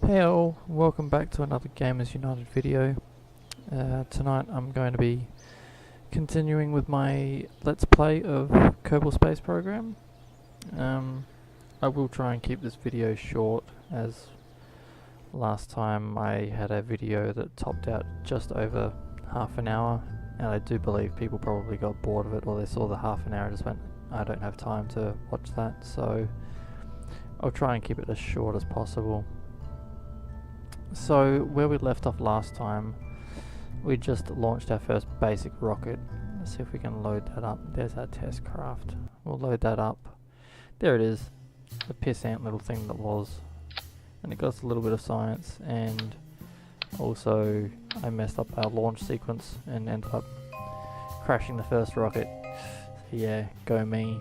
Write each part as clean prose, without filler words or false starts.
Hey all, welcome back to another Gamers United video. Tonight I'm going to be continuing with my Let's Play of Kerbal Space Program. I will try and keep this video short, as last time I had a video that topped out just over half an hour, and I do believe people probably got bored of it, or they saw the half an hour and just went, I don't have time to watch that, so I'll try and keep it as short as possible. So, where we left off last time, we just launched our first basic rocket. Let's see if we can load that up. There's our test craft. We'll load that up. There it is. The pissant little thing that was. And it got us a little bit of science, and also I messed up our launch sequence and ended up crashing the first rocket. So yeah, go me.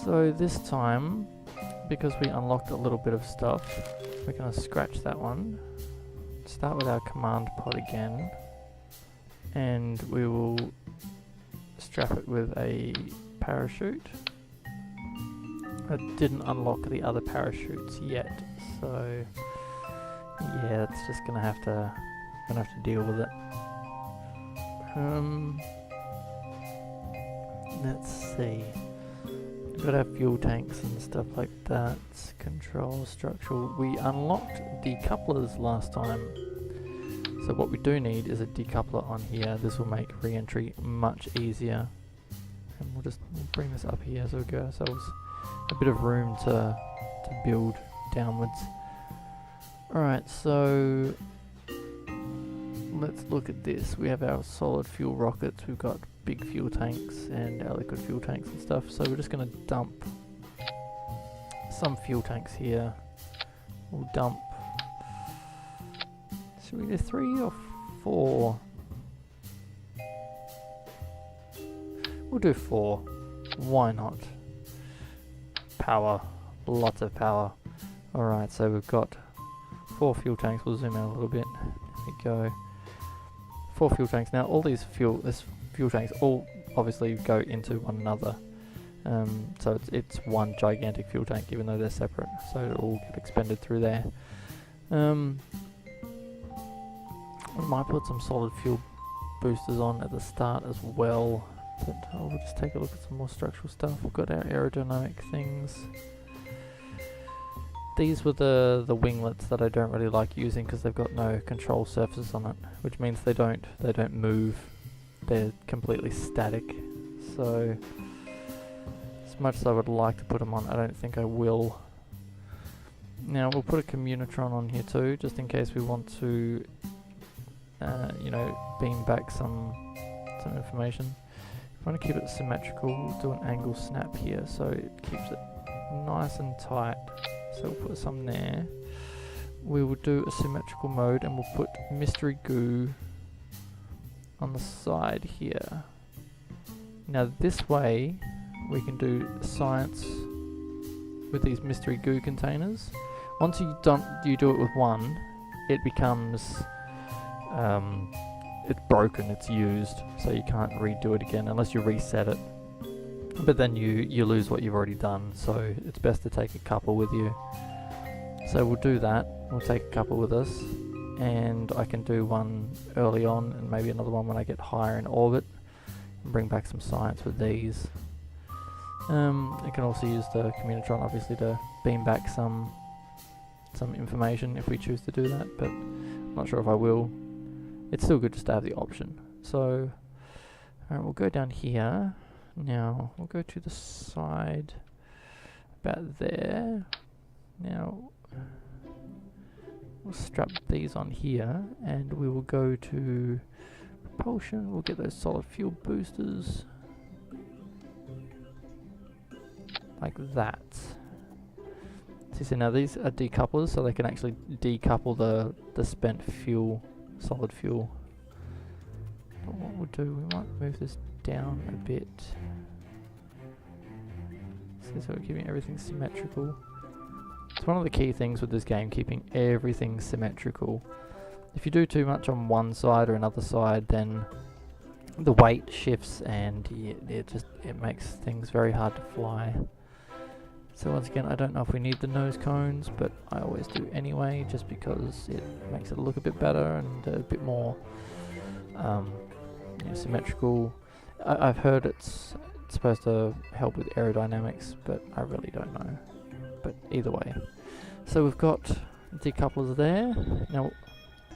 So this time, because we unlocked a little bit of stuff, we're going to scratch that one, start with our command pod again, and we will strap it with a parachute. I didn't unlock the other parachutes yet, so yeah, it's just gonna have to deal with it. Let's see. We've got our fuel tanks and stuff like that. Control, structural. We unlocked decouplers last time. So what we do need is a decoupler on here. This will make re-entry much easier. And we'll bring this up here so we give ourselves a bit of room to build downwards. Alright, so let's look at this. We have our solid fuel rockets. We've got big fuel tanks and our liquid fuel tanks and stuff, so we're just going to dump some fuel tanks here. We'll dump, should we do 3 or 4? We'll do 4. Why not? Power, lots of power. Alright, so we've got 4 fuel tanks. We'll zoom out a little bit. There we go. 4 fuel tanks. Now all these fuel tanks all obviously go into one another, so it's one gigantic fuel tank, even though they're separate, so it'll all get expended through there. We might put some solid fuel boosters on at the start as well, but we'll just take a look at some more structural stuff. We've got our aerodynamic things. These were the winglets that I don't really like using because they've got no control surfaces on it, which means they don't move. They're completely static, so as much as I would like to put them on, I don't think I will. Now we'll put a communitron on here too, just in case we want to, beam back some information. If we want to keep it symmetrical, we'll do an angle snap here, so it keeps it nice and tight. So we'll put some there. We will do a symmetrical mode, and we'll put mystery goo on the side here. Now this way we can do science with these mystery goo containers. Once you do it with one, it becomes it's broken, it's used, so you can't redo it again unless you reset it. But then you lose what you've already done, so it's best to take a couple with you. So we'll do that. We'll take a couple with us, and I can do one early on and maybe another one when I get higher in orbit, and bring back some science with these. I can also use the communitron obviously to beam back some information if we choose to do that, but I'm not sure if I will. It's still good just to have the option. So alright, we'll go down here. Now we'll go to the side about there. Now we'll strap these on here, and we will go to propulsion. We'll get those solid fuel boosters like that. So now these are decouplers, so they can actually decouple the spent fuel, solid fuel. But what we'll do, we might move this down a bit, so we're keeping everything symmetrical. It's one of the key things with this game, keeping everything symmetrical. If you do too much on one side or another side, then the weight shifts, and it makes things very hard to fly. So once again, I don't know if we need the nose cones, but I always do anyway, just because it makes it look a bit better and a bit more symmetrical. I've heard it's supposed to help with aerodynamics, but I really don't know. But either way. So we've got decouplers there. Now,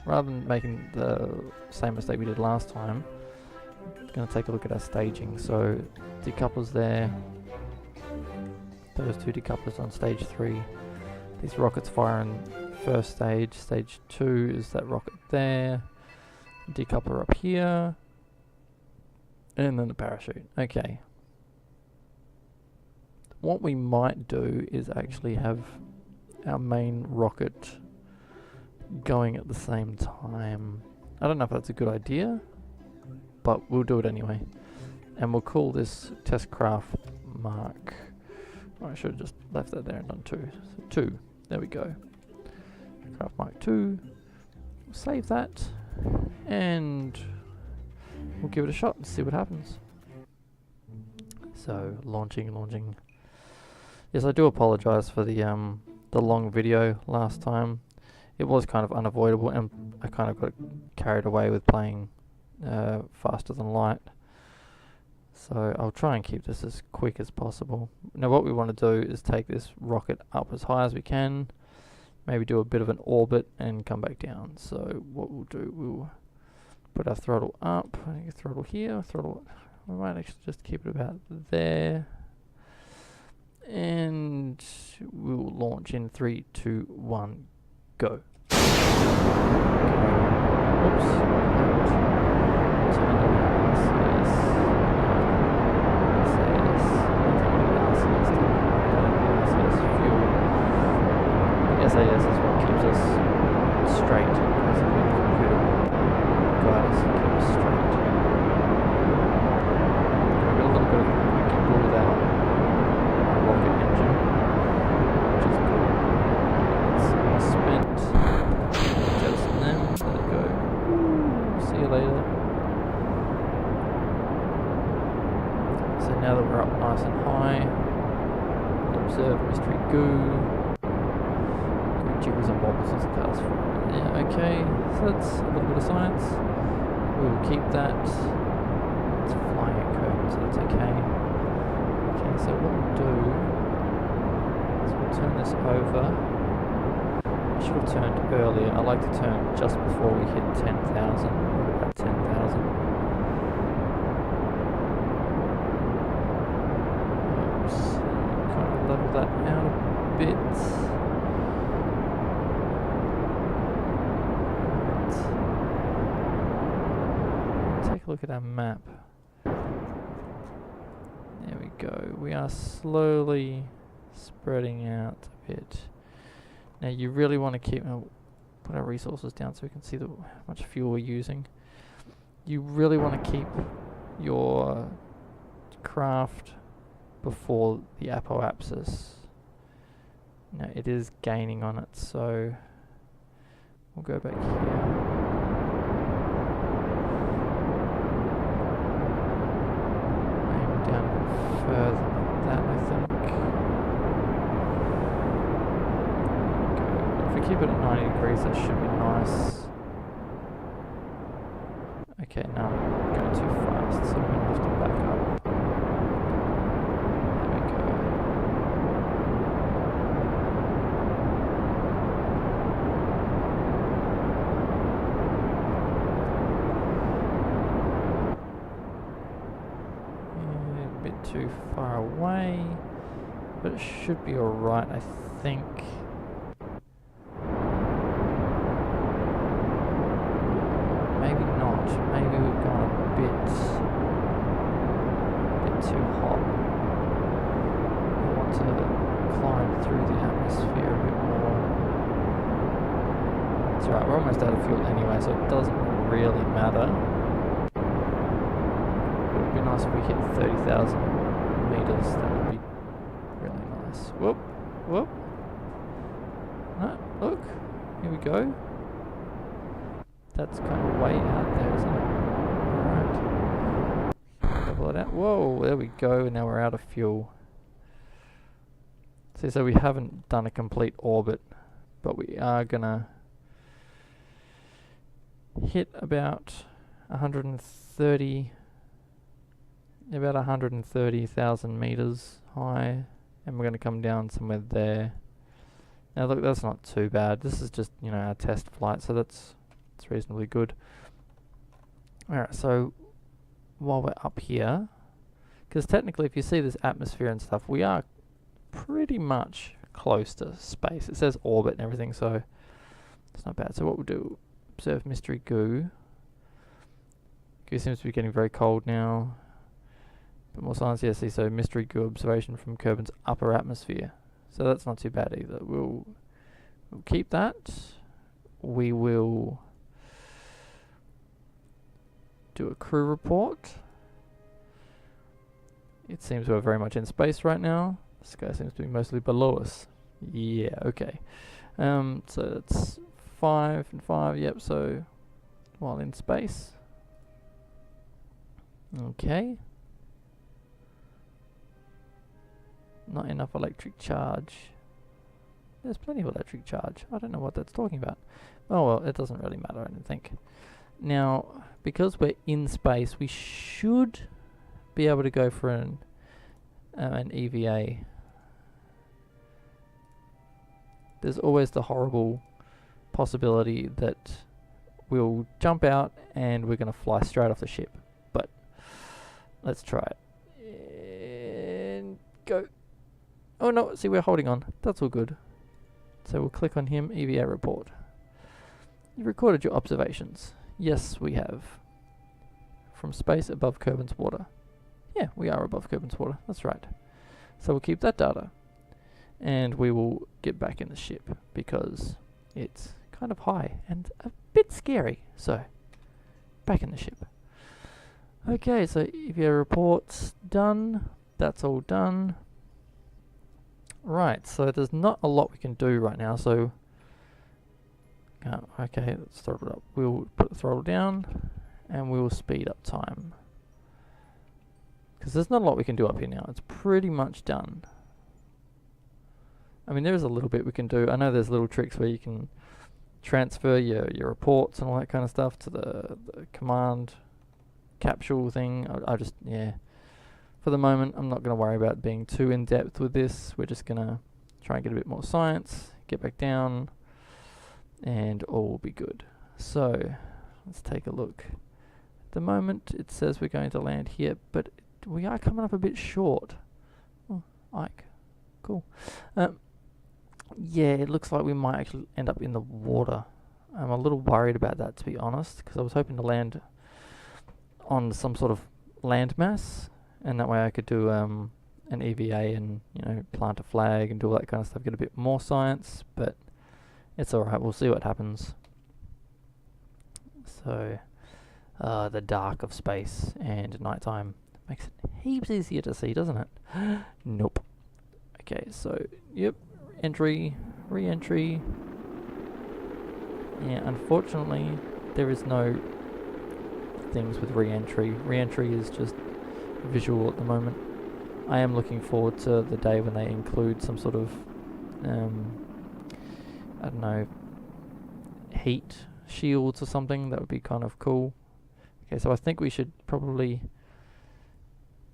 rather than making the same mistake we did last time, I'm going to take a look at our staging. So decouplers there. Those two decouplers on stage 3. These rockets fire in first stage. Stage 2 is that rocket there. Decoupler up here. And then the parachute. Okay. What we might do is actually have our main rocket going at the same time. I don't know if that's a good idea, but we'll do it anyway. And we'll call this test craft Mark. I should have just left that there and done 2. So 2. There we go. Craft Mark 2. We'll save that. And we'll give it a shot and see what happens. So, launching. Yes, I do apologise for the long video last time. It was kind of unavoidable, and I kind of got carried away with playing faster than light. So I'll try and keep this as quick as possible. Now what we want to do is take this rocket up as high as we can, maybe do a bit of an orbit and come back down. So what we'll do, we'll put our throttle up, throttle here, we might actually just keep it about there. And we'll launch in 3, 2, 1, go. Oops. SAS is what keeps us straight. Basically, the computer guide us and keep us straight. We've got a little bit of a gimbal with our rocket engine, which is good. It's spent. Jettison them. Let it go. See you later. So now that we're up nice and high, we'll observe mystery goo. Jiggles and wobbles as the car's flying. Yeah, okay, so that's a little bit of science. We will keep that. It's flying at curve, so that's okay. Okay, so what we'll do is we'll turn this over. I should have turned earlier. I like to turn just before we hit 10,000. What about 10,000? Oops. Kind of level that out a bit. Look at our map. There we go. We are slowly spreading out a bit. Now you really want to keep put our resources down so we can see how much fuel we're using. You really want to keep your craft before the apoapsis. Now it is gaining on it, so we'll go back here. Further than that, I think. If we keep it at 90 degrees, that should be nice. Okay, now I'm going too fast, so we're going to lift it back up. There we go. Too far away, but it should be alright, I think. Maybe not. Maybe we've gone a bit too hot. We want to climb through the atmosphere a bit more. It's alright, we're almost out of fuel anyway, so it doesn't really matter. It would be nice if we hit 30,000 meters. That would be really nice. Whoop, whoop. No, look, here we go. That's kind of way out there, isn't it? Alright. Level it out. Whoa, there we go. Now we're out of fuel. See, so we haven't done a complete orbit, but we are gonna hit about 130,000 meters high, and we're gonna come down somewhere there. Now look, that's not too bad. This is just, you know, our test flight, so that's reasonably good. Alright, so while we're up here, because technically if you see this atmosphere and stuff, we are pretty much close to space. It says orbit and everything, so it's not bad. So what we'll do, observe mystery goo. Goo seems to be getting very cold now. Bit more science, yeah, see, so mystery goo observation from Kerbin's upper atmosphere. So that's not too bad either. We'll keep that. We will do a crew report. It seems we're very much in space right now. This guy seems to be mostly below us. Yeah, okay. So that's 5 and 5, yep, so while in space. Okay. Not enough electric charge. There's plenty of electric charge. I don't know what that's talking about. Oh well, it doesn't really matter, I don't think. Now, because we're in space, we should be able to go for an EVA. There's always the horrible possibility that we'll jump out and we're going to fly straight off the ship. But let's try it. And go. Oh no, see, we're holding on. That's all good. So we'll click on him, EVA report. You've recorded your observations. Yes, we have. From space above Kerbin's water. Yeah, we are above Kerbin's water. That's right. So we'll keep that data. And we will get back in the ship because it's kind of high and a bit scary. So, back in the ship. Okay, so EVA report's done. That's all done. Right, so there's not a lot we can do right now, so okay, let's throttle it up. We'll put the throttle down and we'll speed up time. Because there's not a lot we can do up here now. It's pretty much done. I mean, there is a little bit we can do. I know there's little tricks where you can transfer your reports and all that kind of stuff to the command capsule thing. I just, yeah. For the moment, I'm not going to worry about being too in-depth with this. We're just going to try and get a bit more science, get back down, and all will be good. So, let's take a look. At the moment, it says we're going to land here, but we are coming up a bit short. Oh, Ike. Cool. Yeah, it looks like we might actually end up in the water. I'm a little worried about that, to be honest, because I was hoping to land on some sort of landmass, and that way I could do an EVA and, you know, plant a flag and do all that kind of stuff, get a bit more science, but it's alright, we'll see what happens. So, the dark of space and nighttime makes it heaps easier to see, doesn't it? Nope. Okay, so, yep, entry, re-entry. Yeah, unfortunately, there is no things with re-entry. Re-entry is just visual at the moment. I am looking forward to the day when they include some sort of, I don't know, heat shields or something. That would be kind of cool. Okay, so I think we should probably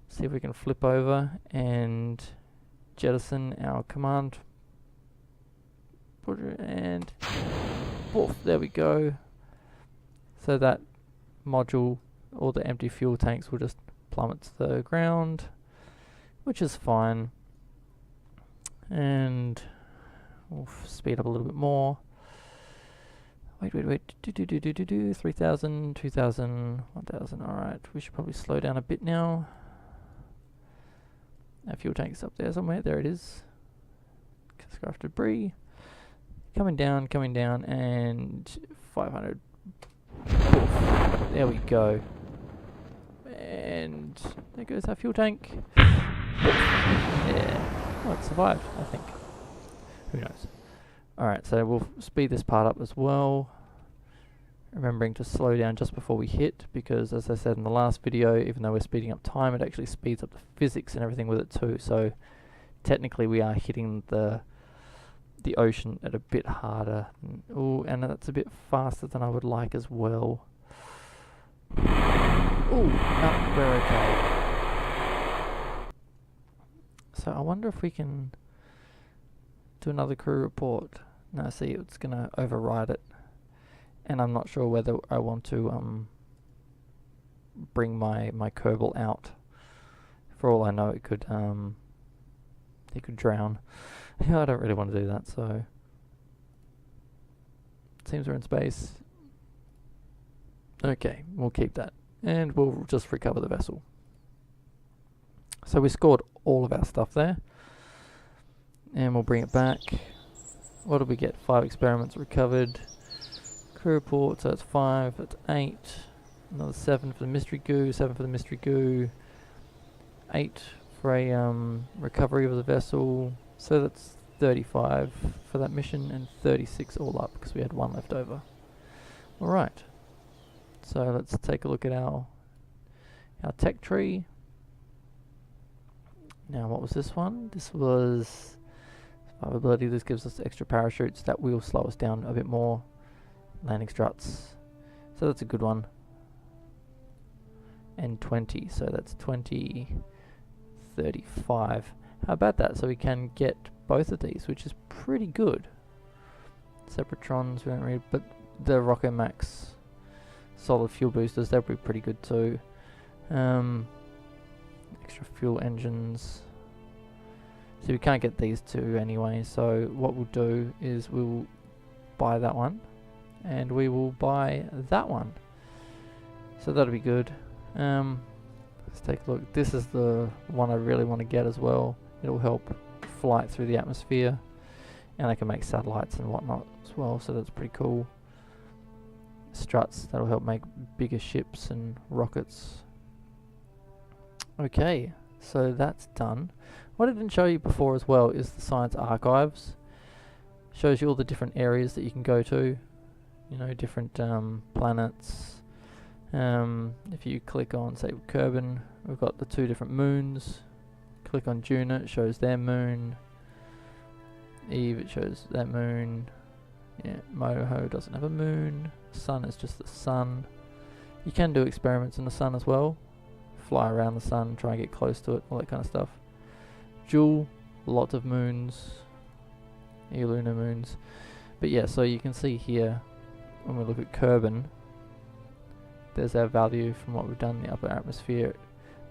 see if we can flip over and jettison our command putter and poof, there we go. So that module, all the empty fuel tanks will just plummet to the ground, which is fine. And we'll speed up a little bit more. Wait. 3,000, 2,000, 1,000. Alright, we should probably slow down a bit now. Our fuel tank's up there somewhere. There it is. Scarf debris. Coming down, and 500. Oof. There we go. And there goes our fuel tank. Yeah. Oh, it survived, I think. Who knows? Alright, so we'll speed this part up as well. Remembering to slow down just before we hit, because as I said in the last video, even though we're speeding up time, it actually speeds up the physics and everything with it too. So technically we are hitting the ocean at a bit harder. Oh, and that's a bit faster than I would like as well. Oh, no, we're okay. So I wonder if we can do another crew report. No, see, it's gonna override it, and I'm not sure whether I want to bring my Kerbal out. For all I know, it could drown. Yeah, I don't really want to do that. So it seems we're in space. Okay, we'll keep that, and we'll just recover the vessel. So we scored all of our stuff there, and we'll bring it back. What did we get? 5 experiments recovered. Crew report, so that's 5, that's 8. Another 7 for the mystery goo, 7 for the mystery goo. 8 for a recovery of the vessel. So that's 35 for that mission, and 36 all up because we had 1 left over. Alright. So let's take a look at our tech tree. Now, what was this one? This was survivability. This gives us extra parachutes. That will slow us down a bit more. Landing struts. So that's a good one. And 20. So that's 20, 35. How about that? So we can get both of these, which is pretty good. Separatrons, we don't read, but the Rocco Max solid fuel boosters, they'll be pretty good too. Extra fuel engines. So we can't get these two anyway, so what we'll do is we'll buy that one, and we will buy that one. So that'll be good. Let's take a look. This is the one I really want to get as well. It'll help flight through the atmosphere, and I can make satellites and whatnot as well, so that's pretty cool. Struts, that'll help make bigger ships and rockets. Okay, so that's done. What I didn't show you before as well is the science archives. Shows you all the different areas that you can go to, you know, different planets. If you click on, say, Kerbin, we've got the 2 different moons. Click on Juno, it shows their moon. Eve, it shows that moon. Yeah, Moho doesn't have a moon. Sun is just the sun. You can do experiments in the sun as well. Fly around the sun, try and get close to it, all that kind of stuff. Jewel, lots of moons. Lunar moons. But yeah, so you can see here, when we look at Kerbin, there's our value from what we've done in the upper atmosphere.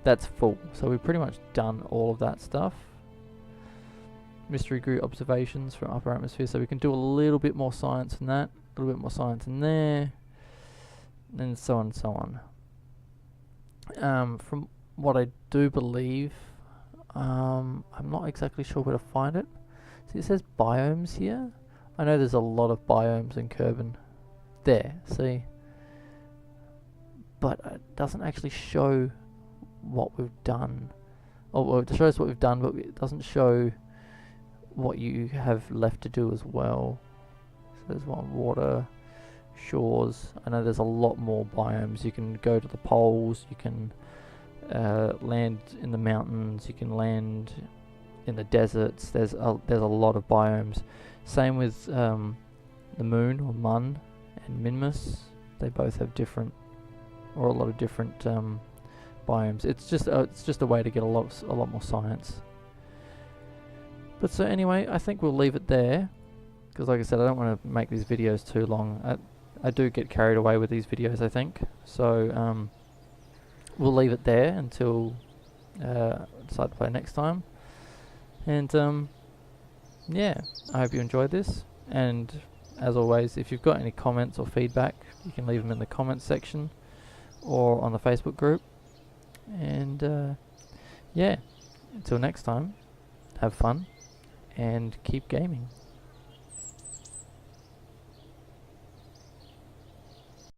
That's full. So we've pretty much done all of that stuff. Mystery group observations from upper atmosphere. So we can do a little bit more science in that. A little bit more science in there. And so on and so on. From what I do believe, I'm not exactly sure where to find it. See, it says biomes here. I know there's a lot of biomes in Kerbin. There, see? But it doesn't actually show what we've done. Oh, well, it shows what we've done, but it doesn't show what you have left to do as well. So there's one, water, shores. I know there's a lot more biomes. You can go to the poles, you can land in the mountains, you can land in the deserts. There's a lot of biomes. Same with the moon, or Mun, and Minmus. They both have different, or a lot of different biomes. It's just a way to get a lot more science. But so anyway, I think we'll leave it there, because like I said, I don't want to make these videos too long. I do get carried away with these videos, I think. So we'll leave it there until I decide to play next time. And yeah, I hope you enjoyed this. And as always, if you've got any comments or feedback, you can leave them in the comments section or on the Facebook group. And yeah, until next time, have fun and keep gaming.